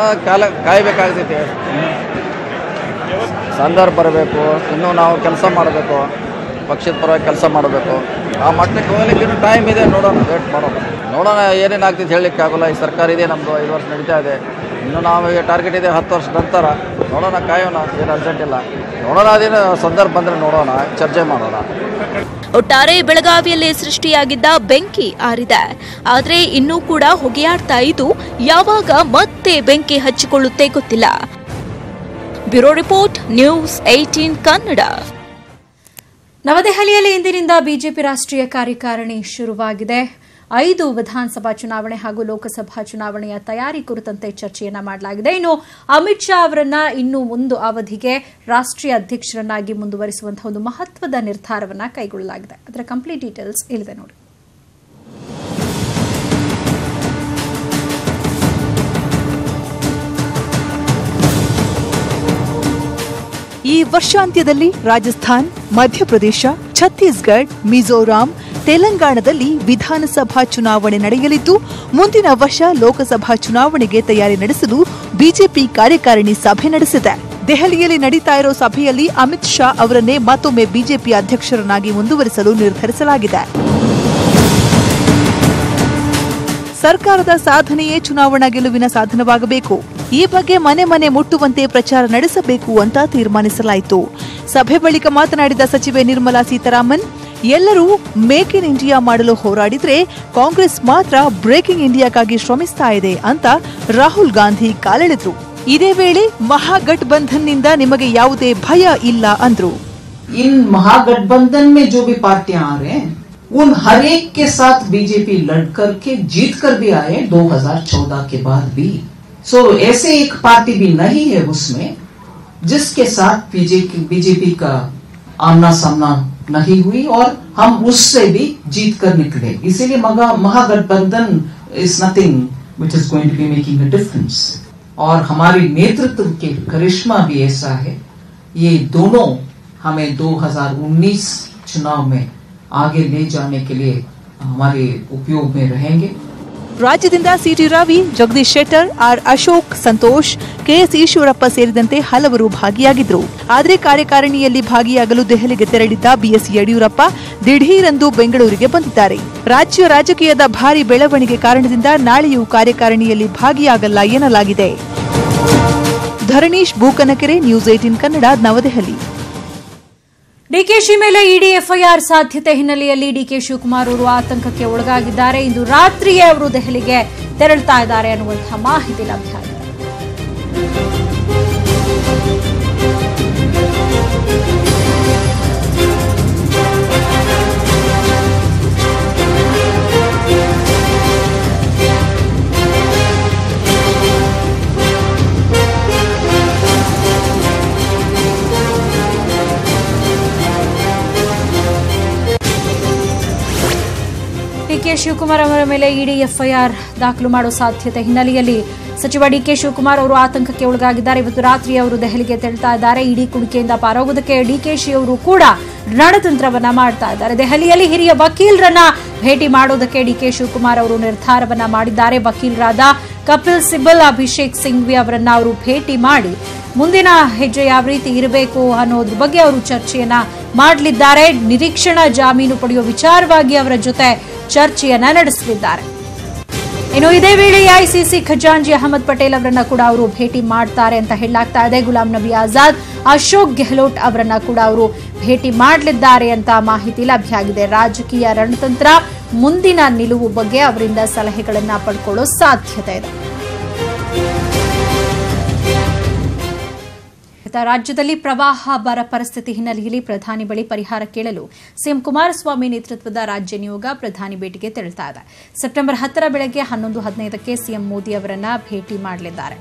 ಕಾಯಬೇಕಾಗ್ತೈತಿ, ಸಂದರ್ಭ ಬರಬೇಕು, ಇನ್ನೂ ನಾವು ಕೆಲಸ ಮಾಡಬೇಕು, ಪಕ್ಷದ ಪರವಾಗಿ ಕೆಲಸ ಮಾಡಬೇಕು. ಆ ಮಟ್ಟಕ್ಕೆ ಹೋಗ್ಲಿಕ್ಕೆ ಇನ್ನೂ ಟೈಮ್ ಇದೆ. ನೋಡೋಣ, ವೇಟ್ ನೋಡೋಣ ಏನೇನಾಗ್ತೈತೆ ಹೇಳಲಿಕ್ಕೆ ಆಗೋಲ್ಲ. ಈ ಸರ್ಕಾರ ಇದೆ ನಮ್ಮದು, 5 ವರ್ಷ ನಡೀತಾ ಇದೆ. ಇನ್ನು ನಾವು ಈಗ ಟಾರ್ಗೆಟ್ ಇದೆ 10 ವರ್ಷದ ನಂತರ. ನೋಡೋಣ, ಕಾಯೋಣ, ಏನು ಅರ್ಜೆಂಟ್ ಇಲ್ಲ. ನೋಡೋಣ, ಅದೇನು ಸಂದರ್ಭ ಬಂದರೆ ನೋಡೋಣ, ಚರ್ಚೆ ಮಾಡೋಣ. ಒಟ್ಟಾರೆ ಬೆಳಗಾವಿಯಲ್ಲಿ ಸೃಷ್ಟಿಯಾಗಿದ್ದ ಬೆಂಕಿ ಆರಿದೆ, ಆದರೆ ಇನ್ನೂ ಕೂಡ ಹೊಗೆಯಾಡ್ತಾ ಇದ್ದು ಯಾವಾಗ ಮತ್ತೆ ಬೆಂಕಿ ಹಚ್ಚಿಕೊಳ್ಳುತ್ತೆ ಗೊತ್ತಿಲ್ಲ. Bureau report, news 18 Kannada. ನವದೆಹಲಿಯಲ್ಲಿ ಇಂದಿನಿಂದ ಬಿಜೆಪಿ ರಾಷ್ಟ್ರೀಯ ಕಾರ್ಯಕಾರಿಣಿ ಶುರುವಾಗಿದೆ. 5 ವಿಧಾನಸಭಾ ಚುನಾವಣೆ ಹಾಗೂ ಲೋಕಸಭಾ ಚುನಾವಣೆಯ ತಯಾರಿ ಕುರಿತಂತೆ ಚರ್ಚೆಯನ್ನ ಮಾಡಲಾಗಿದೆ. ಇನ್ನು ಅಮಿತ್ ಶಾ ಅವರನ್ನ ಇನ್ನು ಒಂದು ಅವಧಿಗೆ ರಾಷ್ಟ್ರೀಯ ಅಧ್ಯಕ್ಷರನ್ನಾಗಿ ಮುಂದುವರಿಸುವಂತಹ ಒಂದು ಮಹತ್ವದ ನಿರ್ಧಾರವನ್ನ ಕೈಗೊಳ್ಳಲಾಗಿದೆ. ಅದರ ಕಂಪ್ಲೀಟ್ ಡೀಟೇಲ್ಸ್ ಇಲ್ಲಿದೆ ನೋಡಿ. ಈ ವರ್ಷಾಂತ್ಯದಲ್ಲಿ ರಾಜಸ್ಥಾನ್, ಮಧ್ಯಪ್ರದೇಶ, ಛತ್ತೀಸ್ಗಢ, ಮಿಜೋರಾಂ, ತೆಲಂಗಾಣದಲ್ಲಿ ವಿಧಾನಸಭಾ ಚುನಾವಣೆ ನಡೆಯಲಿದ್ದು, ಮುಂದಿನ ವರ್ಷ ಲೋಕಸಭಾ ಚುನಾವಣೆಗೆ ತಯಾರಿ ನಡೆಸಲು ಬಿಜೆಪಿ ಕಾರ್ಯಕಾರಿಣಿ ಸಭೆ ನಡೆಸಿದೆ. ದೆಹಲಿಯಲ್ಲಿ ನಡೀತಾ ಇರೋ ಸಭೆಯಲ್ಲಿ ಅಮಿತ್ ಶಾ ಅವರನ್ನೇ ಮತ್ತೊಮ್ಮೆ ಬಿಜೆಪಿ ಅಧ್ಯಕ್ಷರನ್ನಾಗಿ ಮುಂದುವರಿಸಲು ನಿರ್ಧರಿಸಲಾಗಿದೆ. ಸರ್ಕಾರದ ಸಾಧನೆಯೇ ಚುನಾವಣಾ ಗೆಲುವಿನ ಸಾಧನವಾಗಬೇಕು. ಈ ಬಗ್ಗೆ ಮನೆ ಮನೆ ಮುಟ್ಟುವಂತೆ ಪ್ರಚಾರ ನಡೆಸಬೇಕು ಅಂತ ತೀರ್ಮಾನಿಸಲಾಯಿತು. ಸಭೆ ಬಳಿಕ ಮಾತನಾಡಿದ ಸಚಿವೆ ನಿರ್ಮಲಾ ಸೀತಾರಾಮನ್, ಎಲ್ಲರೂ ಮೇಕ್ ಇನ್ ಇಂಡಿಯಾ ಮಾಡಲು ಹೋರಾಡಿದ್ರೆ ಕಾಂಗ್ರೆಸ್ ಮಾತ್ರ ಬ್ರೇಕಿಂಗ್ ಇಂಡಿಯಾಗಾಗಿ ಶ್ರಮಿಸ್ತಾ ಇದೆ ಅಂತ ರಾಹುಲ್ ಗಾಂಧಿ ಕಾಲೆಳೆದ್ರು. ಇದೇ ವೇಳೆ ಮಹಾಗಠಬಂಧನ್ನಿಂದ ನಿಮಗೆ ಯಾವುದೇ ಭಯ ಇಲ್ಲ ಅಂದ್ರು. इन महागठबंधन में जो भी पार्टियां आ रहे हैं उन हर एक के साथ बीजेपी लड़ करके जीत कर भी आए 2014 के बाद भी. सो ऐसे एक पार्टी भी नहीं है उसमें जिसके साथ बीजेपी का आमना सामना नहीं हुई और हम उससे भी जीत कर निकले. इसीलिए Mahagathbandhan is nothing which is going to be making a difference. और हमारी नेतृत्व के करिश्मा भी ऐसा है, ये दोनों हमें 2019 चुनाव में आगे ले जाने के लिए हमारे उपयोग में रहेंगे. ರಾಜ್ಯದಿಂದ CT Ravi, Jagadish Shettar, R Ashok, Santosh, KS Eshwarappa ಸೇರಿದಂತೆ ಹಲವರು ಭಾಗಿಯಾಗಿದ್ದರು. ಆದರೆ ಕಾರ್ಯಕಾರಿಣಿಯಲ್ಲಿ ಭಾಗಿಯಾಗಲು ದೆಹಲಿಗೆ ತೆರಳಿದ್ದ ಬಿಎಸ್ ಯಡಿಯೂರಪ್ಪ ದಿಢೀರೆಂದು ಬೆಂಗಳೂರಿಗೆ ಬಂದಿದ್ದಾರೆ. ರಾಜ್ಯ ರಾಜಕೀಯದ ಭಾರಿ ಬೆಳವಣಿಗೆ ಕಾರಣದಿಂದ ನಾಳೆಯೂ ಕಾರ್ಯಕಾರಿಣಿಯಲ್ಲಿ ಭಾಗಿಯಾಗಲ್ಲ ಎನ್ನಲಾಗಿದೆ. ಧರಣೀಶ್ ಬೂಕನಕೆರೆ, ನ್ಯೂಸ್ 18 ಕನ್ನಡ, ನವದೆಹಲಿ. ಡಿಕೆಶಿ ಮೇಲೆ ಇಡಿ ಎಫ್ಐಆರ್ ಸಾಧ್ಯತೆ ಹಿನ್ನೆಲೆಯಲ್ಲಿ ಡಿಕೆ ಶಿವಕುಮಾರ್ ಅವರು ಆತಂಕಕ್ಕೆ ಒಳಗಾಗಿದ್ದಾರೆ. ಇಂದು ರಾತ್ರಿಯೇ ಅವರು ದೆಹಲಿಗೆ ತೆರಳುತ್ತಾ ಇದ್ದಾರೆ ಅನ್ನುವಂತಹ ಮಾಹಿತಿ ಲಭ್ಯ ಆಗಿದೆ. ಡಿಕೆ ಶಿವಕುಮಾರ್ ಅವರ ಮೇಲೆ ಇಡಿ ಎಫ್ಐಆರ್ ದಾಖಲು ಮಾಡುವ ಸಾಧ್ಯತೆ ಹಿನ್ನೆಲೆಯಲ್ಲಿ ಸಚಿವ ಡಿಕೆ ಶಿವಕುಮಾರ್ ಅವರು ಆತಂಕಕ್ಕೆ ಒಳಗಾಗಿದ್ದಾರೆ. ಇವತ್ತು ರಾತ್ರಿ ಅವರು ದೆಹಲಿಗೆ ತೆರಳುತ್ತಾ ಇದ್ದಾರೆ. ಇಡಿ ಕುಣಿಕೆಯಿಂದ ಪಾರಾಗುವುದಕ್ಕೆ ಡಿಕೆಶಿ ಅವರು ಕೂಡ ರಣತಂತ್ರವನ್ನ ಮಾಡ್ತಾ ಇದ್ದಾರೆ. ದೆಹಲಿಯಲ್ಲಿ ಹಿರಿಯ ವಕೀಲರನ್ನ ಭೇಟಿ ಮಾಡೋದಕ್ಕೆ ಡಿಕೆ ಶಿವಕುಮಾರ್ ಅವರು ನಿರ್ಧಾರವನ್ನ ಮಾಡಿದ್ದಾರೆ. ವಕೀಲರಾದ ಕಪಿಲ್ ಸಿಬಲ್, ಅಭಿಷೇಕ್ ಸಿಂಘ್ವಿ ಅವರನ್ನ ಅವರು ಭೇಟಿ ಮಾಡಿ ಮುಂದಿನ ಹೆಜ್ಜೆ ಯಾವ ರೀತಿ ಇರಬೇಕು ಅನ್ನೋದ್ರ ಬಗ್ಗೆ ಅವರು ಚರ್ಚೆಯನ್ನ ಮಾಡಲಿದ್ದಾರೆ. ನಿರೀಕ್ಷಣಾ ಜಾಮೀನು ಪಡೆಯುವ ವಿಚಾರವಾಗಿ ಅವರ ಜೊತೆ ಚರ್ಚೆಯನ್ನ ನಡೆಸಲಿದ್ದಾರೆ. ಇನ್ನು ಇದೇ ವೇಳೆ ಎಐಸಿಸಿ ಖಜಾಂಚಿ ಅಹಮದ್ ಪಟೇಲ್ ಅವರನ್ನ ಕೂಡ ಅವರು ಭೇಟಿ ಮಾಡ್ತಾರೆ ಅಂತ ಹೇಳಲಾಗ್ತಾ ಇದೆ. ಗುಲಾಂ ನಬಿ ಆಜಾದ್, ಅಶೋಕ್ ಗೆಹ್ಲೋಟ್ ಅವರನ್ನ ಕೂಡ ಅವರು ಭೇಟಿ ಮಾಡಲಿದ್ದಾರೆ ಅಂತ ಮಾಹಿತಿ ಲಭ್ಯ ಆಗಿದೆ. ರಾಜಕೀಯ ರಣತಂತ್ರ, ಮುಂದಿನ ನಿಲುವು ಬಗ್ಗೆ ಅವರಿಂದ ಸಲಹೆಗಳನ್ನ ಪಡ್ಕೊಳ್ಳೋ ಸಾಧ್ಯತೆ ಇದೆ. ರಾಜ್ಯದಲ್ಲಿ ಪ್ರವಾಹ ಬರ ಪರಿಸ್ಥಿತಿ ಹಿನ್ನೆಲೆಯಲ್ಲಿ ಪ್ರಧಾನಿ ಬಳಿ ಪರಿಹಾರ ಕೇಳಲು ಸಿಎಂ ಕುಮಾರಸ್ವಾಮಿ ನೇತೃತ್ವದ ರಾಜ್ಯ ನಿಯೋಗ ಪ್ರಧಾನಿ ಭೇಟಿಗೆ ತೆರಳುತ್ತಾ ಇದೆ. ಸೆಪ್ಟೆಂಬರ್ 10 ಬೆಳಗ್ಗೆ 11:15ಕ್ಕೆ ಸಿಎಂ ಮೋದಿ ಅವರನ್ನ ಭೇಟಿ ಮಾಡಲಿದ್ದಾರೆ.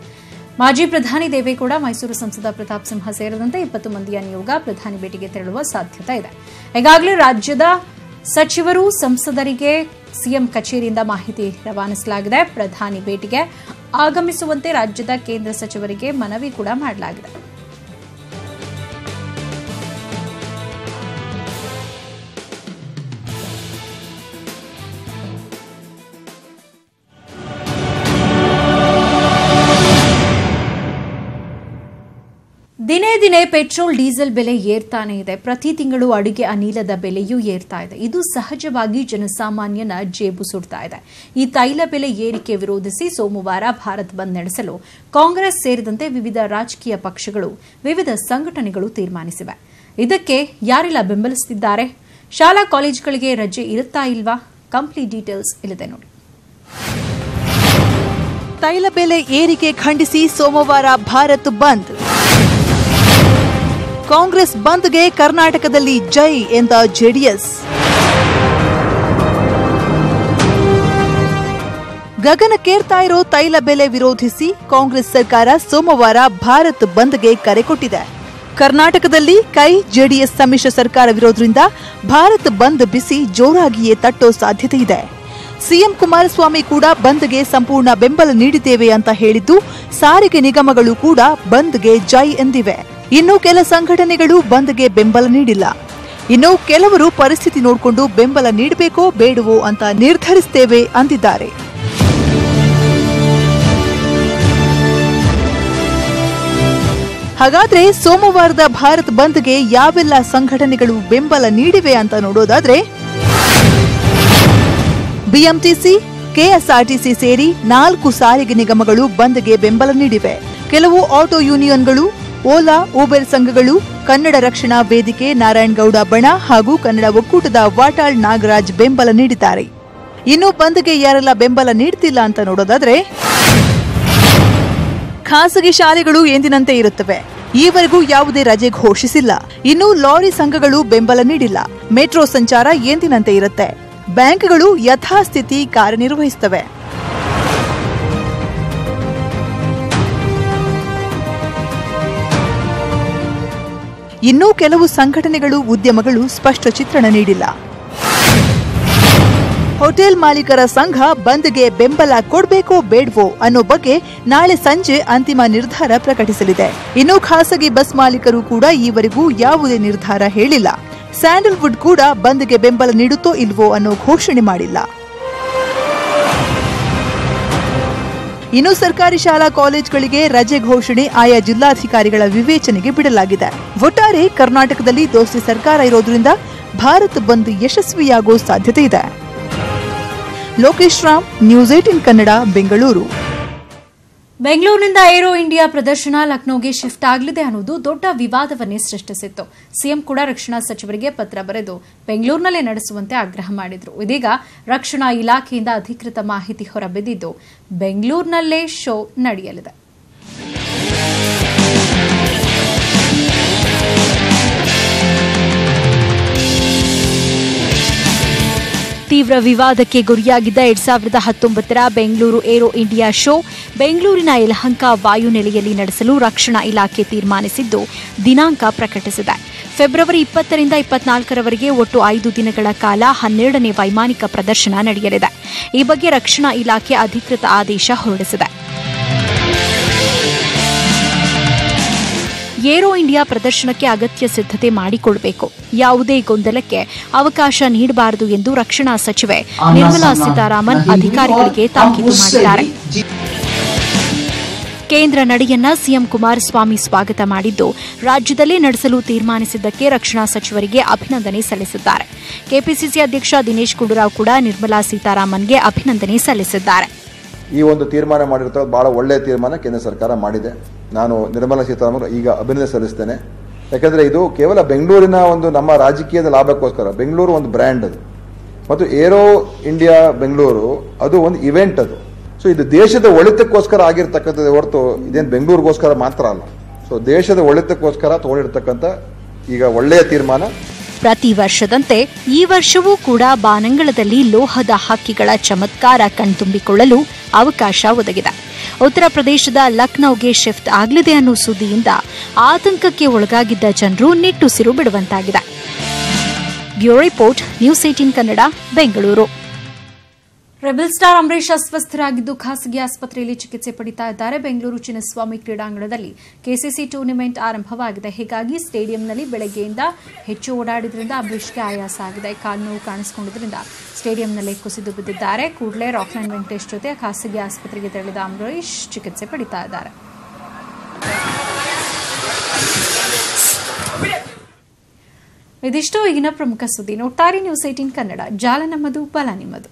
ಮಾಜಿ ಪ್ರಧಾನಿ ದೇವೇಗೌಡ, ಮೈಸೂರು ಸಂಸದ ಪ್ರತಾಪ್ ಸಿಂಹ ಸೇರಿದಂತೆ 20 ಮಂದಿಯ ನಿಯೋಗ ಪ್ರಧಾನಿ ಭೇಟಿಗೆ ತೆರಳುವ ಸಾಧ್ಯತೆ ಇದೆ. ಈಗಾಗಲೇ ರಾಜ್ಯದ ಸಚಿವರು, ಸಂಸದರಿಗೆ ಸಿಎಂ ಕಚೇರಿಯಿಂದ ಮಾಹಿತಿ ರವಾನಿಸಲಾಗಿದೆ. ಪ್ರಧಾನಿ ಭೇಟಿಗೆ ಆಗಮಿಸುವಂತೆ ರಾಜ್ಯದ ಕೇಂದ್ರ ಸಚಿವರಿಗೆ ಮನವಿ ಕೂಡ ಮಾಡಲಾಗಿದೆ. ದಿನೇ ದಿನೇ ಪೆಟ್ರೋಲ್, ಡೀಸೆಲ್ ಬೆಲೆ ಏರ್ತಾನೆ ಇದೆ. ಪ್ರತಿ ತಿಂಗಳು ಅಡುಗೆ ಅನಿಲದ ಬೆಲೆಯೂ ಏರ್ತಾ ಇದೆ. ಇದು ಸಹಜವಾಗಿ ಜನಸಾಮಾನ್ಯನ ಜೇಬು ಸುಡ್ತಾ ಇದೆ. ಈ ತೈಲ ಬೆಲೆ ಏರಿಕೆ ವಿರೋಧಿಸಿ ಸೋಮವಾರ ಭಾರತ್ ಬಂದ್ ನಡೆಸಲು ಕಾಂಗ್ರೆಸ್ ಸೇರಿದಂತೆ ವಿವಿಧ ರಾಜಕೀಯ ಪಕ್ಷಗಳು, ವಿವಿಧ ಸಂಘಟನೆಗಳು ತೀರ್ಮಾನಿಸಿವೆ. ಇದಕ್ಕೆ ಯಾರೆಲ್ಲ ಬೆಂಬಲಿಸುತ್ತಿದ್ದಾರೆ? ಶಾಲಾ ಕಾಲೇಜುಗಳಿಗೆ ರಜೆ ಇರುತ್ತಾ ಇಲ್ವಾ? ಕಂಪ್ಲೀಟ್ ಡೀಟೇಲ್ಸ್ ಇಲ್ಲಿದೆ ನೋಡಿ. ತೈಲ ಬೆಲೆ ಏರಿಕೆ ಖಂಡಿಸಿ ಸೋಮವಾರ ಭಾರತ್ ಬಂದ್. ಕಾಂಗ್ರೆಸ್ ಬಂದ್ಗೆ ಕರ್ನಾಟಕದಲ್ಲಿ ಜೈ ಎಂದ ಜೆಡಿಎಸ್. ಗಗನಕ್ಕೇರ್ತಾ ಇರೋ ತೈಲ ಬೆಲೆ ವಿರೋಧಿಸಿ ಕಾಂಗ್ರೆಸ್ ಸರ್ಕಾರ ಸೋಮವಾರ ಭಾರತ್ ಬಂದ್ಗೆ ಕರೆ ಕೊಟ್ಟಿದೆ. ಕರ್ನಾಟಕದಲ್ಲಿ ಜೆಡಿಎಸ್ ಸಮ್ಮಿಶ್ರ ಸರ್ಕಾರವಿರೋದ್ರಿಂದ ಭಾರತ್ ಬಂದ್ ಬಿಸಿ ಜೋರಾಗಿಯೇ ತಟ್ಟೋ ಸಾಧ್ಯತೆ ಇದೆ. ಸಿಎಂ ಕುಮಾರಸ್ವಾಮಿ ಕೂಡ ಬಂದ್ಗೆ ಸಂಪೂರ್ಣ ಬೆಂಬಲ ನೀಡಿದ್ದೇವೆ ಅಂತ ಹೇಳಿದ್ದು, ಸಾರಿಗೆ ನಿಗಮಗಳು ಕೂಡ ಬಂದ್ಗೆ ಜೈ ಎಂದಿವೆ. ಇನ್ನು ಕೆಲ ಸಂಘಟನೆಗಳು ಬಂದ್ಗೆ ಬೆಂಬಲ ನೀಡಿಲ್ಲ. ಇನ್ನು ಕೆಲವರು ಪರಿಸ್ಥಿತಿ ನೋಡಿಕೊಂಡು ಬೆಂಬಲ ನೀಡಬೇಕೋ ಬೇಡವೋ ಅಂತ ನಿರ್ಧರಿಸುತ್ತೇವೆ ಅಂದಿದ್ದಾರೆ. ಹಾಗಾದ್ರೆ ಸೋಮವಾರದ ಭಾರತ್ ಬಂದ್ಗೆ ಯಾವೆಲ್ಲ ಸಂಘಟನೆಗಳು ಬೆಂಬಲ ನೀಡಿವೆ ಅಂತ ನೋಡೋದಾದ್ರೆ, ಬಿಎಂಟಿಸಿ, ಕೆಎಸ್ಆರ್ಟಿಸಿ ಸೇರಿ 4 ಸಾರಿಗೆ ನಿಗಮಗಳು ಬಂದ್ಗೆ ಬೆಂಬಲ ನೀಡಿವೆ. ಕೆಲವು ಆಟೋ ಯೂನಿಯನ್ಗಳು, ಓಲಾ, ಊಬರ್ ಸಂಘಗಳು, ಕನ್ನಡ ರಕ್ಷಣಾ ವೇದಿಕೆ, ನಾರಾಯಣಗೌಡ ಬಣ ಹಾಗೂ ಕನ್ನಡ ಒಕ್ಕೂಟದ ವಾಟಾಳ್ ನಾಗರಾಜ್ ಬೆಂಬಲ ನೀಡಿದ್ದಾರೆ. ಇನ್ನು ಬಂದ್ಗೆ ಯಾರೆಲ್ಲ ಬೆಂಬಲ ನೀಡುತ್ತಿಲ್ಲ ಅಂತ ನೋಡೋದಾದ್ರೆ, ಖಾಸಗಿ ಶಾಲೆಗಳು ಎಂದಿನಂತೆ ಇರುತ್ತವೆ. ಈವರೆಗೂ ಯಾವುದೇ ರಜೆ ಘೋಷಿಸಿಲ್ಲ. ಇನ್ನು ಲಾರಿ ಸಂಘಗಳು ಬೆಂಬಲ ನೀಡಿಲ್ಲ. ಮೆಟ್ರೋ ಸಂಚಾರ ಎಂದಿನಂತೆ ಇರುತ್ತೆ. ಬ್ಯಾಂಕ್ಗಳು ಯಥಾಸ್ಥಿತಿ ಕಾರ್ಯನಿರ್ವಹಿಸುತ್ತವೆ. ಇನ್ನೂ ಕೆಲವು ಸಂಘಟನೆಗಳು, ಉದ್ಯಮಗಳು ಸ್ಪಷ್ಟ ಚಿತ್ರಣ ನೀಡಿಲ್ಲ. ಹೋಟೆಲ್ ಮಾಲೀಕರ ಸಂಘ ಬಂದ್ಗೆ ಬೆಂಬಲ ಕೊಡಬೇಕೋ ಬೇಡವೋ ಅನ್ನೋ ಬಗ್ಗೆ ನಾಳೆ ಸಂಜೆ ಅಂತಿಮ ನಿರ್ಧಾರ ಪ್ರಕಟಿಸಲಿದೆ. ಇನ್ನು ಖಾಸಗಿ ಬಸ್ ಮಾಲೀಕರು ಕೂಡ ಈವರೆಗೂ ಯಾವುದೇ ನಿರ್ಧಾರ ಹೇಳಿಲ್ಲ. ಸ್ಯಾಂಡಲ್ವುಡ್ ಕೂಡ ಬಂದ್ಗೆ ಬೆಂಬಲ ನೀಡುತ್ತೋ ಇಲ್ವೋ ಅನ್ನೋ ಘೋಷಣೆ ಮಾಡಿಲ್ಲ. ಇನ್ನು ಸರ್ಕಾರಿ ಶಾಲಾ ಕಾಲೇಜುಗಳಿಗೆ ರಜೆ ಘೋಷಣೆ ಆಯಾ ಜಿಲ್ಲಾಧಿಕಾರಿಗಳ ವಿವೇಚನೆಗೆ ಬಿಡಲಾಗಿದೆ. ಒಟ್ಟಾರೆ ಕರ್ನಾಟಕದಲ್ಲಿ ದೋಸ್ತಿ ಸರ್ಕಾರ ಇರೋದ್ರಿಂದ ಭಾರತ್ ಬಂದ್ ಯಶಸ್ವಿಯಾಗೋ ಸಾಧ್ಯತೆ ಇದೆ. ಲೋಕೇಶ್ ರಾಮ್, ನ್ಯೂಸ್ 18 ಕನ್ನಡ, ಬೆಂಗಳೂರು. ಬೆಂಗಳೂರಿನಿಂದ ಏರೋ ಇಂಡಿಯಾ ಪ್ರದರ್ಶನ ಲಕ್ನೋಗೆ ಶಿಫ್ಟ್ ಆಗಲಿದೆ ಅನ್ನೋದು ದೊಡ್ಡ ವಿವಾದವನ್ನೇ ಸೃಷ್ಟಿಸಿತ್ತು. ಸಿಎಂ ಕೂಡ ರಕ್ಷಣಾ ಸಚಿವರಿಗೆ ಪತ್ರ ಬರೆದು ಬೆಂಗಳೂರಿನಲ್ಲೇ ನಡೆಸುವಂತೆ ಆಗ್ರಹ ಮಾಡಿದ್ರು. ಇದೀಗ ರಕ್ಷಣಾ ಇಲಾಖೆಯಿಂದ ಅಧಿಕೃತ ಮಾಹಿತಿ ಹೊರಬಿದ್ದಿದ್ದು, ಬೆಂಗಳೂರಿನಲ್ಲೇ ಶೋ ನಡೆಯಲಿದೆ. ತೀವ್ರ ವಿವಾದಕ್ಕೆ ಗುರಿಯಾಗಿದ್ದ 2019ರ ಬೆಂಗಳೂರು ಏರೋ ಇಂಡಿಯಾ ಶೋ ಬೆಂಗಳೂರಿನ ಯಲಹಂಕ ವಾಯುನೆಲೆಯಲ್ಲಿ ನಡೆಸಲು ರಕ್ಷಣಾ ಇಲಾಖೆ ತೀರ್ಮಾನಿಸಿದ್ದು, ದಿನಾಂಕ ಪ್ರಕಟಿಸಿದೆ. ಫೆಬ್ರವರಿ 20ರಿಂದ 24ರವರೆಗೆ ಒಟ್ಟು 5 ದಿನಗಳ ಕಾಲ 12ನೇ ವೈಮಾನಿಕ ಪ್ರದರ್ಶನ ನಡೆಯಲಿದೆ. ಈ ಬಗ್ಗೆ ರಕ್ಷಣಾ ಇಲಾಖೆ ಅಧಿಕೃತ ಆದೇಶ ಹೊರಡಿಸಿದೆ. ಏರೋ ಇಂಡಿಯಾ ಪ್ರದರ್ಶನಕ್ಕೆ ಅಗತ್ಯ ಸಿದ್ಧತೆ ಮಾಡಿಕೊಳ್ಳಬೇಕು, ಯಾವುದೇ ಗೊಂದಲಕ್ಕೆ ಅವಕಾಶ ನೀಡಬಾರದು ಎಂದು ರಕ್ಷಣಾ ಸಚಿವೆ ನಿರ್ಮಲಾ ಸೀತಾರಾಮನ್ ಅಧಿಕಾರಿಗಳಿಗೆ ತಾಕೀತು ಮಾಡಿದ್ದಾರೆ. ಕೇಂದ್ರ ನಡೆಯನ್ನ ಸಿಎಂ ಕುಮಾರಸ್ವಾಮಿ ಸ್ವಾಗತ ಮಾಡಿದ್ದು, ರಾಜ್ಯದಲ್ಲೇ ನಡೆಸಲು ತೀರ್ಮಾನಿಸಿದ್ದಕ್ಕೆ ರಕ್ಷಣಾ ಸಚಿವರಿಗೆ ಅಭಿನಂದನೆ ಸಲ್ಲಿಸಿದ್ದಾರೆ. ಕೆಪಿಸಿಸಿ ಅಧ್ಯಕ್ಷ ದಿನೇಶ್ ಗುಂಡೂರಾವ್ ಕೂಡ ನಿರ್ಮಲಾ ಸೀತಾರಾಮನ್ಗೆ ಅಭಿನಂದನೆ ಸಲ್ಲಿಸಿದ್ದಾರೆ. ಈ ಒಂದು ತೀರ್ಮಾನ ಮಾಡಿರ್ತಾರೆ ಬಹಳ ಒಳ್ಳೆಯ ತೀರ್ಮಾನ ಕೇಂದ್ರ ಸರ್ಕಾರ ಮಾಡಿದೆ. ನಾನು ನಿರ್ಮಲಾ ಸೀತಾರಾಮನ್ ಈಗ ಅಭಿನಂದನೆ ಸಲ್ಲಿಸ್ತೇನೆ. ಯಾಕಂದರೆ ಇದು ಕೇವಲ ಬೆಂಗಳೂರಿನ ಒಂದು ನಮ್ಮ ರಾಜಕೀಯದ ಲಾಭಕ್ಕೋಸ್ಕರ, ಬೆಂಗಳೂರು ಒಂದು ಬ್ರ್ಯಾಂಡ್ ಅದು, ಮತ್ತು ಏರೋ ಇಂಡಿಯಾ ಬೆಂಗಳೂರು ಅದು ಒಂದು ಇವೆಂಟ್ ಅದು. ಸೊ ಇದು ದೇಶದ ಒಳಿತಕ್ಕೋಸ್ಕರ ಆಗಿರ್ತಕ್ಕಂಥದ್ದು ಹೊರತು ಇದೇನು ಬೆಂಗಳೂರಿಗೋಸ್ಕರ ಮಾತ್ರ ಅಲ್ಲ. ಸೊ ದೇಶದ ಒಳಿತಕ್ಕೋಸ್ಕರ ತಗೊಂಡಿರ್ತಕ್ಕಂಥ ಈಗ ಒಳ್ಳೆಯ ತೀರ್ಮಾನ. ಪ್ರತಿ ವರ್ಷದಂತೆ ಈ ವರ್ಷವೂ ಕೂಡ ಬಾನಂಗಳದಲ್ಲಿ ಲೋಹದ ಹಕ್ಕಿಗಳ ಚಮತ್ಕಾರ ಕಣ್ತುಂಬಿಕೊಳ್ಳಲು ಅವಕಾಶ ಒದಗಿದೆ. ಉತ್ತರ ಪ್ರದೇಶದ ಲಕ್ನೌಗೆ ಶಿಫ್ಟ್ ಆಗಲಿದೆ ಅನ್ನೋ ಸುದ್ದಿಯಿಂದ ಆತಂಕಕ್ಕೆ ಒಳಗಾಗಿದ್ದ ಜನರು ನಿಟ್ಟುಸಿರು ಬಿಡುವಂತಾಗಿದೆ. Bureau report, news 18 Kannada, Bengaluru. Rebel star Ambareesh ಅಸ್ವಸ್ಥರಾಗಿದ್ದು ಖಾಸಗಿ ಆಸ್ಪತ್ರೆಯಲ್ಲಿ ಚಿಕಿತ್ಸೆ ಪಡಿತಾ ಇದ್ದಾರೆ. ಬೆಂಗಳೂರು ಚಿನ್ನಸ್ವಾಮಿ ಕ್ರೀಡಾಂಗಣದಲ್ಲಿ ಕೆಸಿಸಿ ಟೂರ್ನಿಮೆಂಟ್ ಆರಂಭವಾಗಿದೆ. ಹೀಗಾಗಿ ಸ್ಟೇಡಿಯಂನಲ್ಲಿ ಬೆಳಗ್ಗೆಯಿಂದ ಹೆಚ್ಚು ಓಡಾಡಿದ್ರಿಂದ ಅಂಬರೀಶ್ಗೆ ಆಯಾಸ ಆಗಿದೆ. ಕಾಲು ನೋವು ಕಾಣಿಸಿಕೊಂಡಿದ್ದರಿಂದ ಸ್ಟೇಡಿಯಂನಲ್ಲೇ ಕುಸಿದು ಬಿದ್ದಿದ್ದಾರೆ. ಕೂಡಲೇ ರಾಕ್ಲೈನ್ ವೆಂಕಟೇಶ್ ಜೊತೆ ಖಾಸಗಿ ಆಸ್ಪತ್ರೆಗೆ ತೆರಳಿದ ಅಂಬರೀಶ್ ಚಿಕಿತ್ಸೆ ಪಡಿತಾ ಇದ್ದಾರೆ. ಇದಿಷ್ಟು ಈಗಿನ ಪ್ರಮುಖ ಸುದ್ದಿ. ನೋಡ್ತಾರೆ ನ್ಯೂಸ್ 18 ಕನ್ನಡ. ಜಾಲ ನಮ್ಮದು, ಬಲ ನಿಮ್ಮದು.